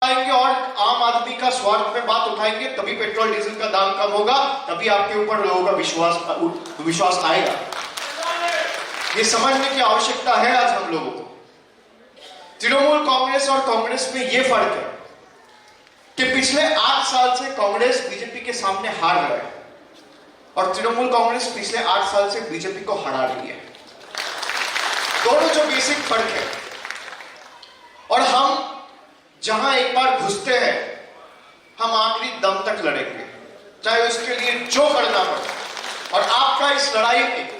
आएंगे और आम आदमी का स्वार्थ में बात उठाएंगे, तभी पेट्रोल डीजल का दाम कम होगा, तभी आपके ऊपर लोगों का विश्वास आएगा। ये समझने की आवश्यकता है आज हम लोगों को। तृणमूल कांग्रेस और कांग्रेस में यह फर्क है कि पिछले 8 साल से कांग्रेस बीजेपी के सामने हार रहा है और तृणमूल कांग्रेस पिछले 8 साल से बीजेपी को हरा रही है। दोनों जो बेसिक फर्क है। और हम जहां एक बार घुसते हैं, हम आखिरी दम तक लड़ेंगे, चाहे उसके लिए जो करना पड़े। और आपका इस लड़ाई में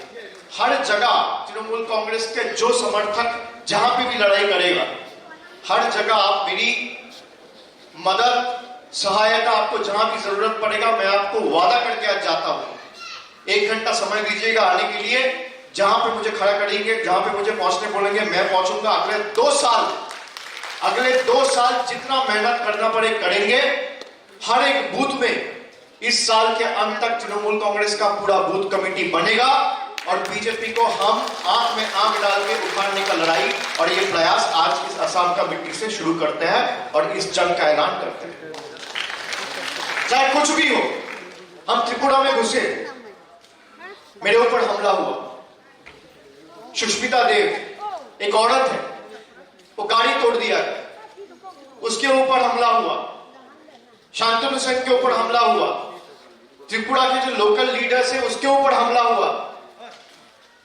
हर जगह तृणमूल कांग्रेस के जो समर्थक जहां पे भी लड़ाई करेगा, हर जगह आप मेरी मदद, सहायता, आपको जहां भी जरूरत पड़ेगा, मैं आपको वादा करके आज जाता हूं। 1 घंटा समय दीजिएगा आने के लिए। जहां पे मुझे खड़ा करेंगे, जहां पे मुझे पहुंचने बोलेंगे, मैं पहुंचूंगा। अगले 2 साल जितना मेहनत करना पड़े करेंगे। हर एक बूथ में इस साल के अंत तक तृणमूल कांग्रेस का पूरा बूथ कमेटी बनेगा और बीजेपी को हम आंख में आंख डाल के उखाड़ने का लड़ाई और ये प्रयास आज इस असम का मिट्टी से शुरू करते हैं और इस जंग का ऐलान करते हैं। चाहे कुछ भी हो, हम त्रिपुरा में घुसे, मेरे ऊपर हमला हुआ। सुष्मिता देव एक औरत है, वो गाड़ी तोड़ दिया है, उसके ऊपर हमला हुआ। शांतनु सेन के ऊपर हमला हुआ। त्रिपुरा के जो लोकल लीडर्स है उसके ऊपर हमला हुआ।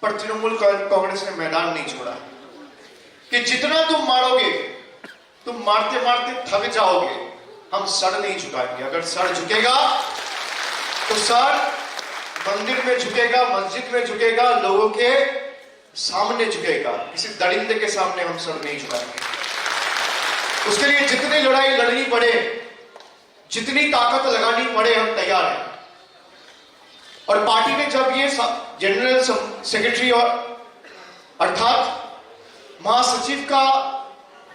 पर तृणमूल कांग्रेस ने मैदान नहीं छोड़ा कि जितना तुम मारोगे, तुम मारते मारते थक जाओगे, हम सर नहीं झुकाएंगे। अगर सर झुकेगा तो सर मंदिर में झुकेगा, मस्जिद में झुकेगा, लोगों के सामने झुकेगा। किसी दरिंदे के सामने हम सर नहीं झुकाएंगे। उसके लिए जितनी लड़ाई लड़नी पड़े, जितनी ताकत लगानी पड़े, हम तैयार हैं। और पार्टी ने जब ये जनरल सेक्रेटरी और अर्थात महासचिव का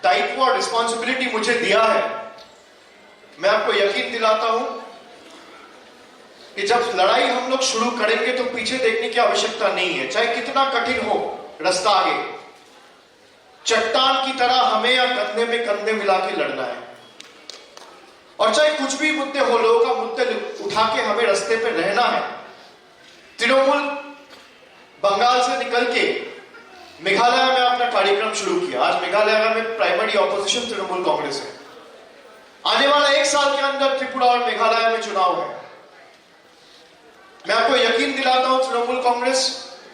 दायित्व और रिस्पॉन्सिबिलिटी मुझे दिया है, मैं आपको यकीन दिलाता हूं कि जब लड़ाई हम लोग शुरू करेंगे तो पीछे देखने की आवश्यकता नहीं है। चाहे कितना कठिन हो रास्ता, आगे चट्टान की तरह हमें या कंधे में कंधे मिला के लड़ना है। और चाहे कुछ भी मुद्दे हो, लोगों का मुद्दे उठा के हमें रास्ते पे रहना है। तृणमूल बंगाल से निकल के मेघालय में अपना कार्यक्रम शुरू किया। आज मेघालय में प्राइमरी ऑपोजिशन तृणमूल कांग्रेस है। आने वाला 1 साल के अंदर त्रिपुरा और मेघालय में चुनाव है। मैं आपको यकीन दिलाता हूं, तृणमूल कांग्रेस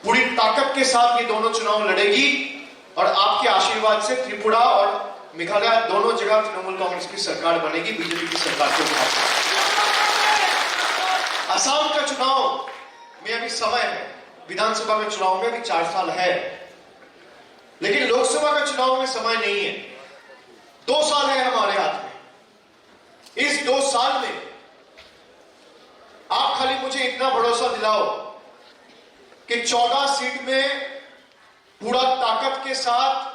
पूरी ताकत के साथ ये दोनों चुनाव लड़ेगी और आपके आशीर्वाद से त्रिपुरा और मेघालय दोनों जगह तृणमूल कांग्रेस की सरकार बनेगी, बीजेपी की सरकार के मुकाबले। असम का चुनाव में अभी समय है, विधानसभा के चुनाव में अभी 4 साल है, लेकिन लोकसभा का चुनाव में समय नहीं है। 2 साल है हमारे हाथ में। इस 2 साल में आप खाली मुझे इतना भरोसा दिलाओ कि 14 सीट में पूरा ताकत के साथ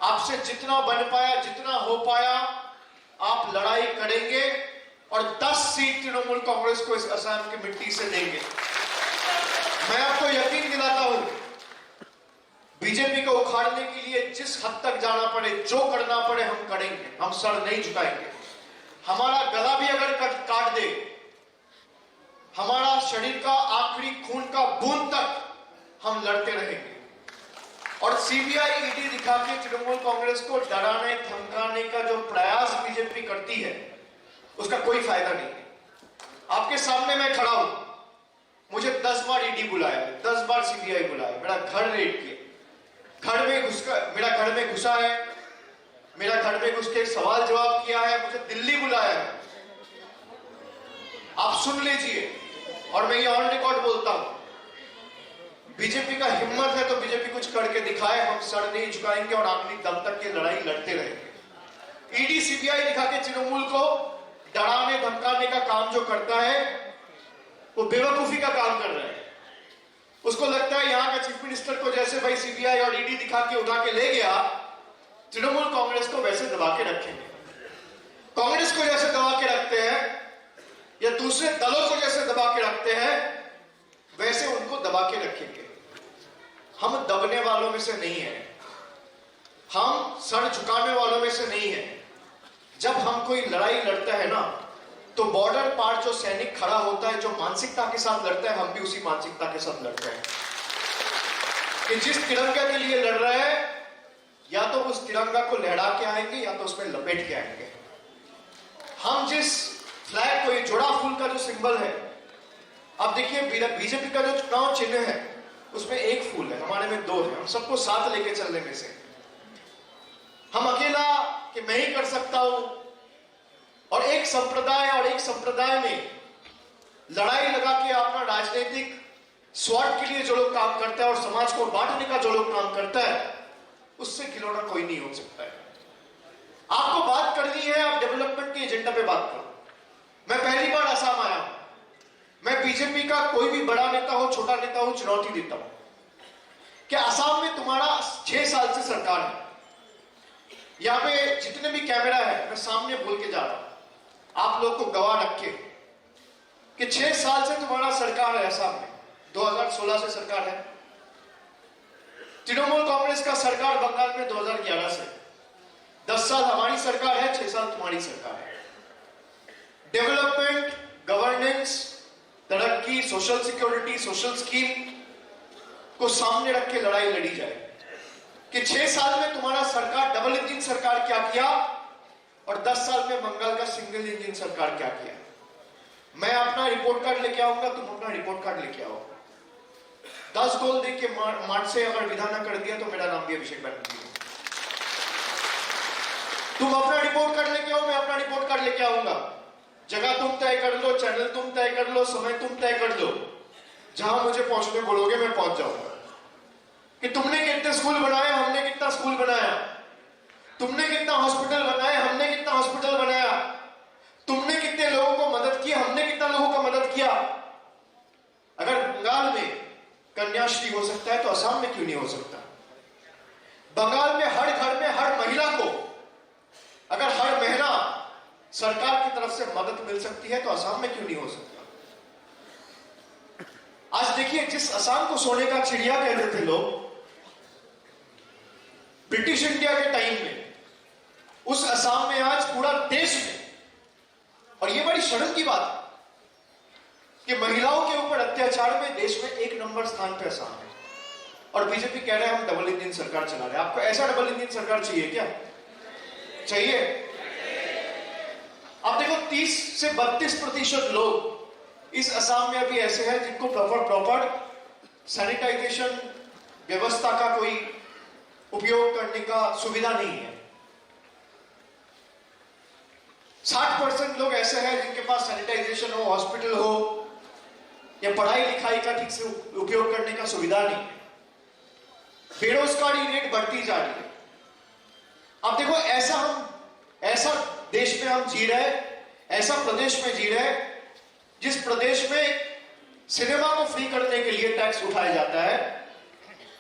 आपसे जितना बन पाया, जितना हो पाया, आप लड़ाई करेंगे और 10 सीट तृणमूल कांग्रेस को इस असम की मिट्टी से देंगे। मैं आपको यकीन दिलाता हूं, बीजेपी को उखाड़ने के लिए जिस हद तक जाना पड़े, जो करना पड़े, हम करेंगे। हम सर नहीं झुकाएंगे। हमारा गला भी अगर काट दे, हमारा शरीर का आखिरी खून का बूंद तक हम लड़ते रहेंगे। और सीबीआई, ईडी दिखा के तृणमूल कांग्रेस को डराने धमकाने का जो प्रयास बीजेपी करती है, उसका कोई फायदा नहीं है। आपके सामने मैं खड़ा हूं, मुझे 10 बार ईडी बुलाया, 10 बार सीबीआई बुलाया, मेरा घर रेड किया, मेरा घर में घुसा है, मेरा घर में घुस के सवाल जवाब किया है, मुझे दिल्ली बुलाया है। आप सुन लीजिए, और मैं ये ऑन रिकॉर्ड बोलता हूं, बीजेपी का हिम्मत है तो बीजेपी कुछ करके दिखाए। हम सर नहीं झुकाएंगे और आखिरी दम तक ये लड़ाई लड़ते रहेंगे। ईडी सीबीआई दिखा के तृणमूल को डराने धमकाने का काम जो करता है, वो बेवकूफी का काम कर रहा है। उसको लगता है यहां का चीफ मिनिस्टर को जैसे भाई सीबीआई और ईडी दिखा के उठा के ले गया, तृणमूल कांग्रेस को वैसे दबा के रखेंगे। कांग्रेस को जैसे दबा के रखते हैं या दूसरे दलों को जैसे दबा के रखते हैं, वैसे उनको दबा के रखेंगे। हम दबने वालों में से नहीं है, हम सर झुकाने वालों में से नहीं है। जब हम कोई लड़ाई लड़ता है ना, तो बॉर्डर पार जो सैनिक खड़ा होता है, जो मानसिकता के साथ लड़ता है, हम भी उसी मानसिकता के साथ लड़ते हैं कि जिस तिरंगा के लिए लड़ रहे हैं, या तो उस तिरंगा को लहरा के आएंगे या तो उसमें लपेट के आएंगे। हम जिस फ्लैग को, ये जोड़ा फूल का जो सिंबल है, अब देखिए बीजेपी का जो चुनाव चिन्ह है उसमें एक फूल है, हमारे में दो है। हम सबको साथ लेके चलने में से हम अकेला कि मैं ही कर सकता हूं, और एक संप्रदाय में लड़ाई लगा के अपना राजनीतिक स्वार्थ के लिए जो लोग काम करता है और समाज को बांटने का जो लोग काम करता है, उससे खिलौना कोई नहीं हो सकता है। आपको बात करनी है, आप डेवलपमेंट के एजेंडा पे बात करो। मैं पहली बार असम आया हूं, मैं बीजेपी का कोई भी बड़ा नेता हो, छोटा नेता हो, चुनौती देता हूं कि असम में तुम्हारा 6 साल से सरकार है। यहां पे जितने भी कैमरा है, मैं सामने बोल के जा रहा हूं, आप लोग को गवाह रख के कि 6 साल से तुम्हारा सरकार है असम में। 2016 से सरकार है। तृणमूल कांग्रेस का सरकार बंगाल में 2011 से। 10 साल हमारी सरकार है, 6 साल तुम्हारी सरकार है। डेवलपमेंट, गवर्नेंस, तरक्की, सोशल सिक्योरिटी, सोशल स्कीम को सामने रख के लड़ाई लड़ी जाए कि 6 साल में तुम्हारा सरकार, डबल इंजन सरकार क्या किया, और 10 साल में बंगाल का सिंगल इंजन सरकार क्या किया। मैं अपना रिपोर्ट कार्ड लेके आऊंगा, तुम अपना रिपोर्ट कार्ड लेके आओ। 10 गोल देख के मार्च से अगर विदा ना कर दिया तो मेरा नाम भी अभिषेक बनर्जी है। तुम अपना रिपोर्ट कार्ड लेके आओ, मैं अपना रिपोर्ट कार्ड लेके आऊंगा। जगह तुम तय कर लो, चैनल तुम तय कर लो, समय तुम तय कर लो। जहां मुझे पहुंचने बोलोगे मैं पहुंच जाऊंगा। कि तुमने कितने स्कूल बनाए, हमने कितना स्कूल बनाया, तुमने कितना हॉस्पिटल बनाए, हमने कितना हॉस्पिटल बनाया, तुमने कितने लोगों को मदद की, हमने कितना लोगों का मदद किया। अगर बंगाल में कन्याश्री हो सकता है तो असम में क्यों नहीं हो सकता? बंगाल में हर घर में हर महिला को अगर हर महीना सरकार की तरफ से मदद मिल सकती है तो असम में क्यों नहीं हो सकता? आज देखिए, जिस असम को सोने का चिड़िया कहते थे लोग ब्रिटिश इंडिया के टाइम में, उस असम में आज पूरा देश में, और यह बड़ी शर्म की बात है कि महिलाओं के ऊपर अत्याचार में देश में 1 नंबर स्थान पे असम है। और बीजेपी कह रहे हैं हम डबल इंजन सरकार चला रहे हैं। आपको ऐसा डबल इंजन सरकार चाहिए क्या? चाहिए? अब देखो, 30 से 32% लोग इस असम में अभी ऐसे हैं जिनको प्रॉपर सैनिटाइजेशन व्यवस्था का कोई उपयोग करने का सुविधा नहीं है। 60% लोग ऐसे हैं जिनके पास सैनिटाइजेशन हो, हॉस्पिटल हो, या पढ़ाई लिखाई का ठीक से उपयोग करने का सुविधा नहीं है। बेरोजगारी रेट बढ़ती जा रही है। अब देखो, ऐसा देश में हम जी रहे, ऐसा प्रदेश में जी रहे जिस प्रदेश में सिनेमा को फ्री करने के लिए टैक्स उठाया जाता है,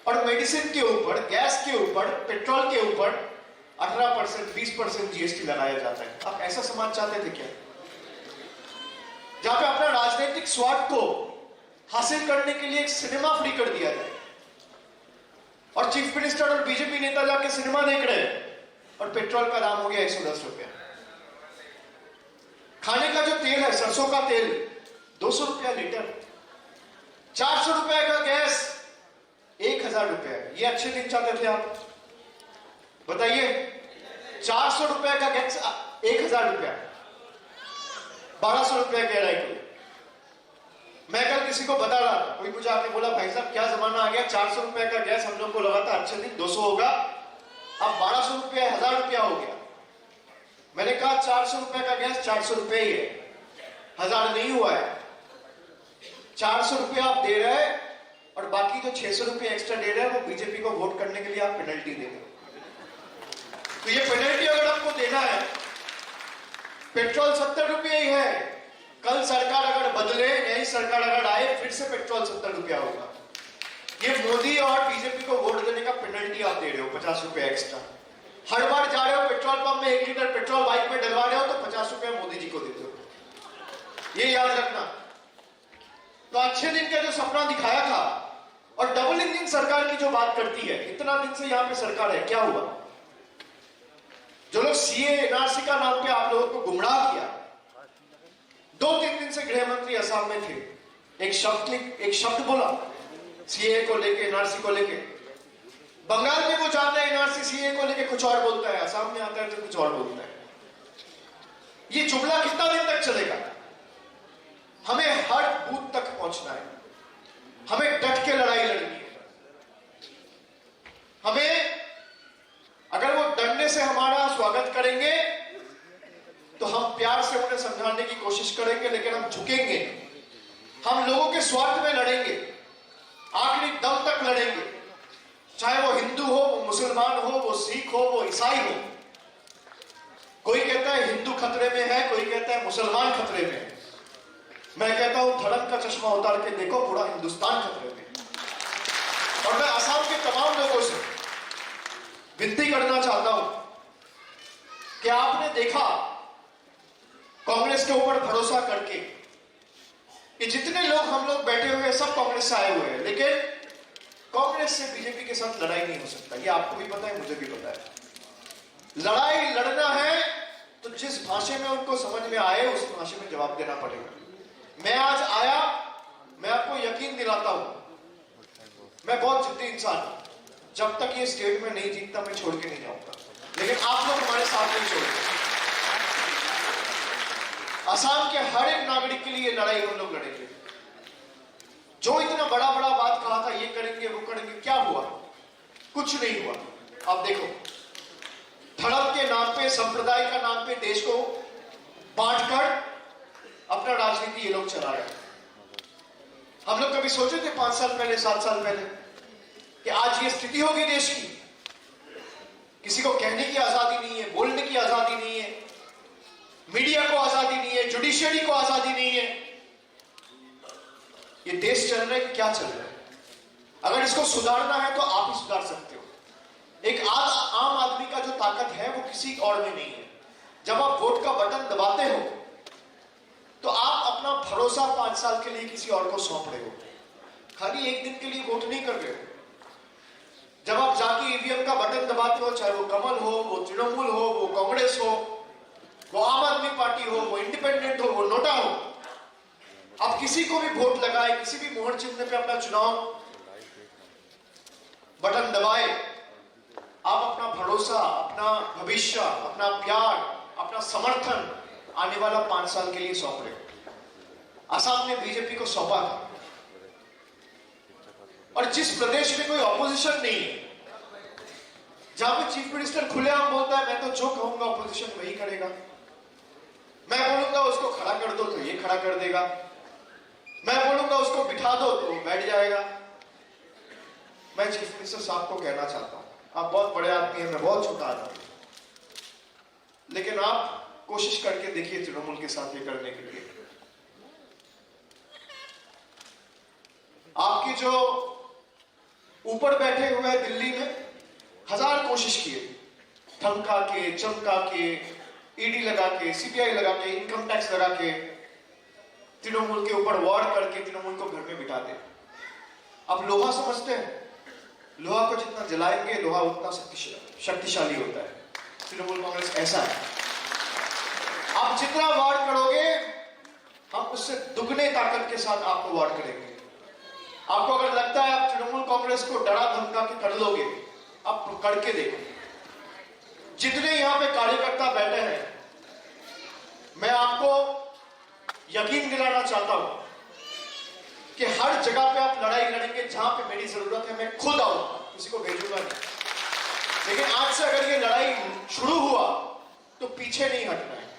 और मेडिसिन के ऊपर, गैस के ऊपर, पेट्रोल के ऊपर 18%, 20% जीएसटी लगाया जाता है। आप ऐसा समाज चाहते थे क्या? जहां पे अपना राजनीतिक स्वार्थ को हासिल करने के लिए एक सिनेमा फ्री कर दिया जाए, और चीफ मिनिस्टर और बीजेपी नेता जाके सिनेमा देख रहे हैं, और पेट्रोल का दाम हो गया 110 रुपया। खाने का जो तेल है, सरसों का तेल 200 रुपया लीटर। 400 रुपया का गैस 1000 रुपया। ये अच्छे दिन चाहते थे आप? बताइए। 400 रुपया का गैस 1000 रुपया, 1200 रुपया कह रहा है कोई। मैं कल किसी को बता रहा था, कोई मुझे आके बोला भाई साहब क्या जमाना आ गया, 400 रुपया का गैस हम लोग को लगा था अच्छे दिन 200 होगा, अब 1200 रुपया 1000 रुपया हो गया। मैंने कहा 400 रुपए का गैस 400 रुपए ही है, 1000 नहीं हुआ है। 400 रुपए आप दे रहे हैं, और बाकी जो 600 रुपए एक्स्ट्रा दे रहे हैं वो बीजेपी को वोट करने के लिए आप पेनल्टी दे रहे हो। तो ये पेनल्टी अगर आपको देना है, पेट्रोल 70 रुपये ही है, कल सरकार अगर बदले, नई सरकार अगर आए, फिर से पेट्रोल 70 रुपया होगा। ये मोदी और बीजेपी को वोट देने का पेनल्टी आप दे रहे हो, 50 रुपए एक्स्ट्रा। हर बार जा रहे हो पेट्रोल पंप में 1 लीटर पेट्रोल बाइक में डलवा रहे हो तो 50 रुपया मोदी जी को देते हो। ये याद रखना। तो अच्छे दिन का जो सपना दिखाया था, और डबल इंजन सरकार की जो बात करती है, इतना दिन से यहां पे सरकार है, क्या हुआ? जो लोग सीए एनआरसी का नाम पे आप लोगों को गुमराह किया, 2-3 दिन से गृह मंत्री असम में थे, एक शब्द बोला सीए को लेके, एनआरसी को लेके। बंगाल में वो जाता है एनआरसी सीए को लेके कुछ और बोलता है, असम में आता है तो कुछ और बोलता है। ये जुमला कितना दिन तक चलेगा? हमें हर बूथ तक पहुंचना है, हमें डट के लड़ाई लड़नी है। हमें अगर वो डरने से हमारा स्वागत करेंगे तो हम प्यार से उन्हें समझाने की कोशिश करेंगे, लेकिन हम झुकेंगे। हम लोगों के स्वार्थ में लड़ेंगे, आखिरी दम तक लड़ेंगे, चाहे वो हिंदू हो, वो मुसलमान हो, वो सिख हो, वो ईसाई हो। कोई कहता है हिंदू खतरे में है, कोई कहता है मुसलमान खतरे में है। मैं कहता हूं धर्म का चश्मा उतार के देखो, पूरा हिंदुस्तान खतरे में। और मैं असम के तमाम लोगों से विनती करना चाहता हूं कि आपने देखा कांग्रेस के ऊपर भरोसा करके कि जितने लोग हम लोग बैठे हुए हैं सब कांग्रेस से आए हुए हैं, लेकिन कांग्रेस से बीजेपी के साथ लड़ाई नहीं हो सकता। ये आपको भी पता है, मुझे भी पता है। लड़ाई लड़ना है तो जिस भाषा में उनको समझ में आए उस भाषा में जवाब देना पड़ेगा। मैं आज आया, मैं आपको यकीन दिलाता हूं मैं बहुत जिद्दी इंसान हूं। जब तक ये स्टेट में नहीं जीतता मैं छोड़ के नहीं जाऊंगा, लेकिन आप लोग हमारे साथ नहीं छोड़ेंगे। असम के हर एक नागरिक के लिए लड़ाई हम लोग लड़ेंगे। जो इतना बड़ा बड़ा बात कहा था ये करेंगे वो करेंगे, क्या हुआ? कुछ नहीं हुआ। अब देखो, धर्म के नाम पे, संप्रदाय का नाम पे देश को बांटकर अपना राजनीति ये लोग चला रहे हैं। हम लोग कभी सोचे थे 5 साल पहले, 7 साल पहले कि आज ये स्थिति होगी देश की? किसी को कहने की आजादी नहीं है, बोलने की आजादी नहीं है, मीडिया को आजादी नहीं है, जुडिशियरी को आजादी नहीं है। ये देश चल रहा है कि क्या चल रहा है? अगर इसको सुधारना है तो आप ही सुधार सकते हो। एक आम आदमी का जो ताकत है वो किसी और में नहीं है। जब आप वोट का बटन दबाते हो तो आप अपना भरोसा 5 साल के लिए किसी और को सौंप रहे हो, खाली एक दिन के लिए वोट नहीं कर रहे हो। जब आप जाके ईवीएम का बटन दबाते हो, चाहे वो कमल हो, वो तृणमूल हो, वो कांग्रेस हो, वो आम आदमी पार्टी हो, वो इंडिपेंडेंट हो, वो नोटा हो, आप किसी को भी वोट लगाए, किसी भी मोहर चिन्ह पे अपना चुनाव बटन दबाए, आप अपना भरोसा, अपना भविष्य, अपना प्यार, अपना समर्थन आने वाला 5 साल के लिए सौंप रहे हो। असम ने बीजेपी को सौंपा था, और जिस प्रदेश में कोई ऑपोजिशन नहीं है, जहां पे चीफ मिनिस्टर खुलेआम बोलता है मैं तो जो कहूंगा ऑपोजिशन वही करेगा, मैं बोलूंगा उसको खड़ा कर दो तो ये खड़ा कर देगा, मैं बोलूंगा उसको बिठा दो तो बैठ जाएगा। मैं चीफ मिनिस्टर साहब को कहना चाहता हूं, आप बहुत बड़े आदमी हैं, मैं बहुत छोटा आदमी हूं, लेकिन आप कोशिश करके देखिए तृणमूल के साथ ये करने के लिए। आपकी जो ऊपर बैठे हुए हैं दिल्ली में, 1000 कोशिश किए, धमका के, चमका के, ईडी लगा के, सीबीआई लगा के, इनकम टैक्स लगा के, तृणमूल के ऊपर वार करके तृणमूल को घर में बिठा दे। अब लोहा समझते हैं, लोहा को जितना जलाएंगे लोहा उतना शक्तिशाली होता है। तृणमूल कांग्रेस ऐसा है, आप जितना वार करोगे हम उससे दुगने ताकत के साथ आपको वार करेंगे। आपको अगर लगता है आप तृणमूल कांग्रेस को डरा धमका के कर लोगे, आप करके देखो। जितने यहां पे कार्यकर्ता बैठे हैं, मैं आपको यकीन दिलाना चाहता हूं कि हर जगह पे आप लड़ाई लड़ेंगे। जहां पे मेरी जरूरत है मैं खुद आऊंगा, किसी को भेजूंगा नहीं। लेकिन आज से अगर ये लड़ाई शुरू हुआ तो पीछे नहीं हटना है।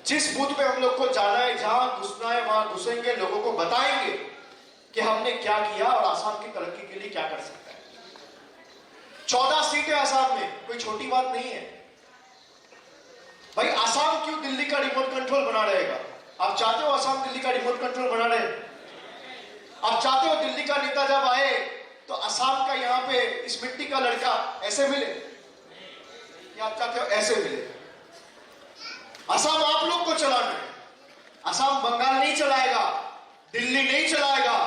जिस बूथ पे हम लोग को जाना है, जहां घुसना है वहां घुसेंगे, लोगों को बताएंगे कि हमने क्या किया और आसाम की तरक्की के लिए क्या कर सकता है। 14 सीटें आसाम में, कोई छोटी बात नहीं है भाई। आसाम क्यों दिल्ली का रिमोट कंट्रोल बना रहेगा? आप चाहते हो आसाम दिल्ली का रिमोट कंट्रोल बना रहे? आप चाहते हो दिल्ली का नेता जब आए तो आसाम का यहां पे इस मिट्टी का लड़का ऐसे मिले, या आप चाहते हो ऐसे मिले? आसाम आप लोग को चलाना है। आसाम बंगाल नहीं चलाएगा, दिल्ली नहीं चलाएगा,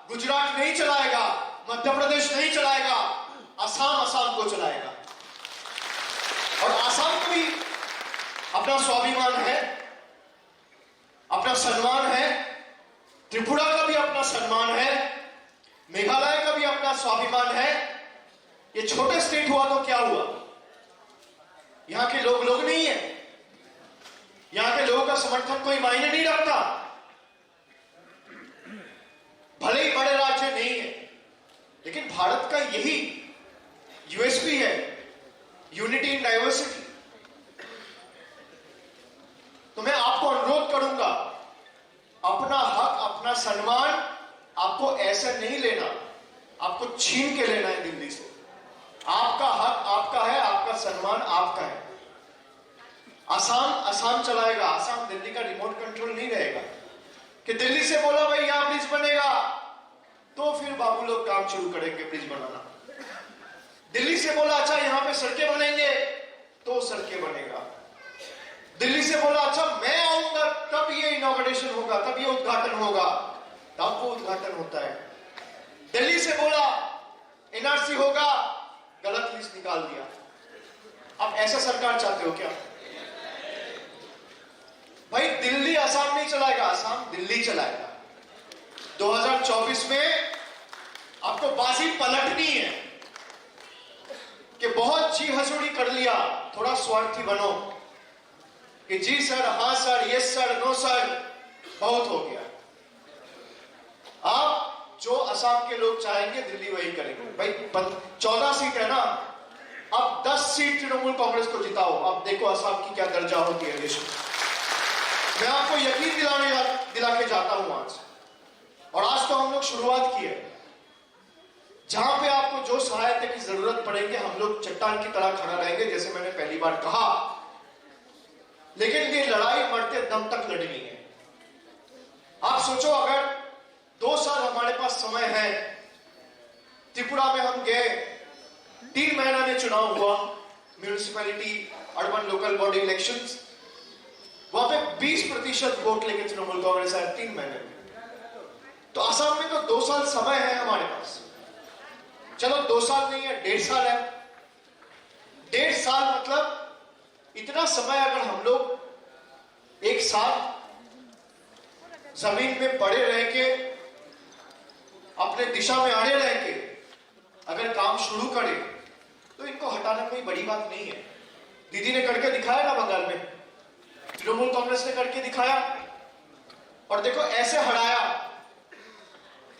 गुजरात नहीं चलाएगा, मध्य प्रदेश नहीं चलाएगा, आसाम को चलाएगा। और आसाम अपना स्वाभिमान है, अपना सम्मान है, त्रिपुरा का भी अपना सम्मान है, मेघालय का भी अपना स्वाभिमान है। ये छोटे स्टेट हुआ तो क्या हुआ? यहां के लोग नहीं है, यहां के लोगों का समर्थन कोई मायने नहीं रखता। भले ही बड़े राज्य नहीं है, लेकिन भारत का यही यूएसपी है, यूनिटी इन डाइवर्सिटी। तो मैं आपको अनुरोध करूंगा, अपना हक, अपना सम्मान आपको ऐसे नहीं लेना, आपको छीन के लेना है दिल्ली से। आपका हक आपका है, आपका सम्मान आपका है। असम चलाएगा, असम दिल्ली का रिमोट कंट्रोल नहीं रहेगा कि दिल्ली से बोला भाई यहां ब्रिज बनेगा तो फिर बाबू लोग काम शुरू करेंगे ब्रिज बनाना। दिल्ली से बोला अच्छा यहां पे सड़कें बनेंगे तो सड़कें बनेगा। दिल्ली से बोला अच्छा मैं आऊंगा तब ये इनॉग्रेशन होगा, तब ये उद्घाटन होगा, तब वो उद्घाटन होता है। दिल्ली से बोला एनआरसी होगा, गलत लिस्ट निकाल दिया। अब ऐसा सरकार चाहते हो क्या? भाई दिल्ली असम नहीं चलाएगा, असम दिल्ली चलाएगा। 2024 में आपको बाजी पलटनी है कि बहुत जी हजूरी कर लिया, थोड़ा स्वार्थी बनो कि जी सर, हां sir, yes sir, no sir, बहुत हो गया। आप जो असम के लोग चाहेंगे दिल्ली वही करेंगे। भाई 14 सीट है ना, अब 10 सीट तृणमूल कांग्रेस को जिताओ। अब देखो असम की क्या दर्जा होती है देश में। मैं आपको यकीन दिला के जाता हूं आज, और आज तो हम लोग शुरुआत की है। जहां पे आपको जो सहायता की जरूरत पड़ेगी हम लोग चट्टान की तरह खड़ा रहेंगे, जैसे मैंने पहली बार कहा। लेकिन ये लड़ाई मरते दम तक लड़नी है। आप सोचो अगर 2 साल हमारे पास समय है, त्रिपुरा में हम गए, 3 महीना में चुनाव हुआ, municipality, urban local body elections, वहां पे 20% वोट लेके तृणमूल कांग्रेस आया 3 महीने में। तो असम में तो 2 साल समय है हमारे पास। चलो 2 साल नहीं है, 1.5 साल है। 1.5 साल मतलब इतना समय अगर हम लोग एक साथ जमीन में पड़े रह के, अपने दिशा में अड़े रह के अगर काम शुरू करें तो इनको हटाना कोई बड़ी बात नहीं है। दीदी ने करके दिखाया ना बंगाल में, तृणमूल कांग्रेस ने करके दिखाया, और देखो ऐसे हटाया।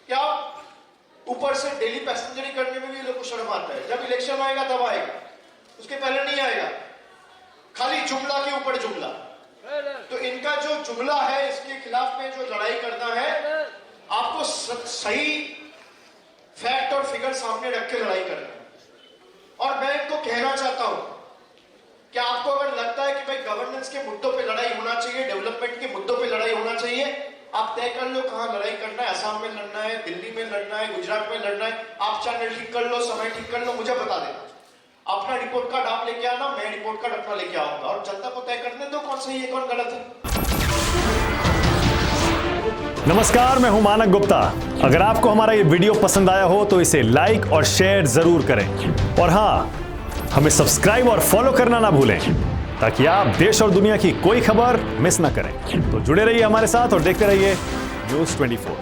क्या ऊपर से डेली पैसेंजरी करने में भी लोग को शर्म आता है। जब इलेक्शन आएगा तब आएगा, उसके पहले नहीं आएगा। खाली जुमला के ऊपर जुमला। तो इनका जो जुमला है, इसके खिलाफ में जो लड़ाई करना है, आपको सही फैक्ट और फिगर सामने रख के लड़ाई करना है। और मैं इनको कहना चाहता हूं कि आपको अगर लगता है कि भाई गवर्नेंस के मुद्दों पे लड़ाई होना चाहिए, डेवलपमेंट के मुद्दों पे लड़ाई होना चाहिए, आप तय कर लो कहां लड़ाई करना है। असम में लड़ना है, दिल्ली में लड़ना है, गुजरात में लड़ना है। आप चैनल ठीक कर लो, समय ठीक कर लो, मुझे बता देना। अपना रिपोर्ट कार्ड आप लेके आना, मैं रिपोर्ट कार्ड अपना लेके आऊंगा, और जनता को तय करने दो कौन सही है कौन गलत है। नमस्कार, मैं हूं मानक गुप्ता। अगर आपको हमारा ये वीडियो पसंद आया हो तो इसे लाइक और शेयर जरूर करें, और हां, हमें सब्सक्राइब और फॉलो करना ना भूलें ताकि आप देश और दुनिया की कोई खबर मिस ना करें। तो जुड़े रहिए हमारे साथ और देखते रहिए News 24।